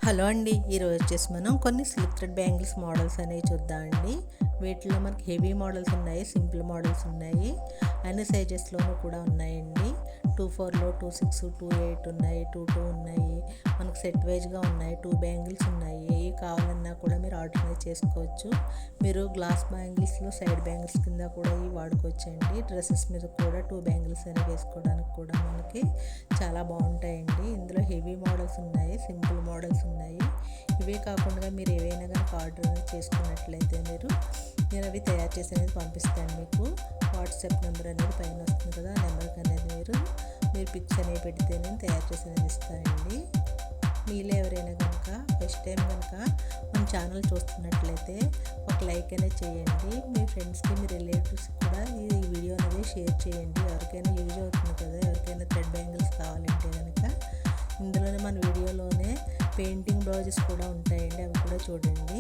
Hello అండి, ఈరోజు వచ్చేసి మనం కొన్ని సిల్క్ థ్రెడ్ బ్యాంగిల్స్ మోడల్స్ అనేవి చూద్దామండి. వీటిలో మనకి హెవీ మోడల్స్ ఉన్నాయి, సింపుల్ మోడల్స్ ఉన్నాయి, అన్ని సైజెస్లోనూ కూడా ఉన్నాయండి. 2/4లో 2/6 2/8 ఉన్నాయి, 2/2 ఉన్నాయి, మనకు సెట్ వైజ్గా ఉన్నాయి. 2 బ్యాంగిల్స్ ఉన్నాయి. ఏ కావాలన్నా కూడా మీరు ఆర్డర్ అనేది చేసుకోవచ్చు. మీరు గ్లాస్ బ్యాంగిల్స్లో సైడ్ బ్యాంగిల్స్ కింద కూడా ఇవి వాడుకోవచ్చండి. డ్రెస్సెస్ మీద కూడా 2 బ్యాంగిల్స్ అనేవి వేసుకోవడానికి కూడా మనకి చాలా బాగుంటాయండి. ఇందులో హెవీ మోడల్స్ ఉన్నాయి, సింపుల్ మోడల్స్ ఉన్నాయి. ఇవే కాకుండా మీరు ఏవైనా కనుక ఆర్డర్ చేసుకున్నట్లయితే నేను అవి తయారు చేసి అనేది పంపిస్తాను. మీకు వాట్సాప్ నెంబర్ అనేది పైన వస్తుంది కదా, ఆ నెంబర్కి అనేది మీరు పిక్స్ అనేవి పెడితే నేను తయారు చేసి అనేది ఇస్తానండి. మీలో ఎవరైనా కనుక ఫస్ట్ టైం కనుక మన ఛానల్ చూస్తున్నట్లయితే ఒక లైక్ అనేది చేయండి. మీ ఫ్రెండ్స్కి, మీ రిలేటివ్స్కి కూడా ఈ వీడియో అనేది షేర్ చేయండి. ఎవరికైనా యూజ్ అవుతుంది కదా, ఎవరికైనా థ్రెడ్ బ్యాంగిల్స్ కావాలంటే కనుక ఇందులోనే మన వీడియోలోనే పెయింటింగ్ బ్లౌజెస్ కూడా ఉంటాయండి, అవి కూడా చూడండి.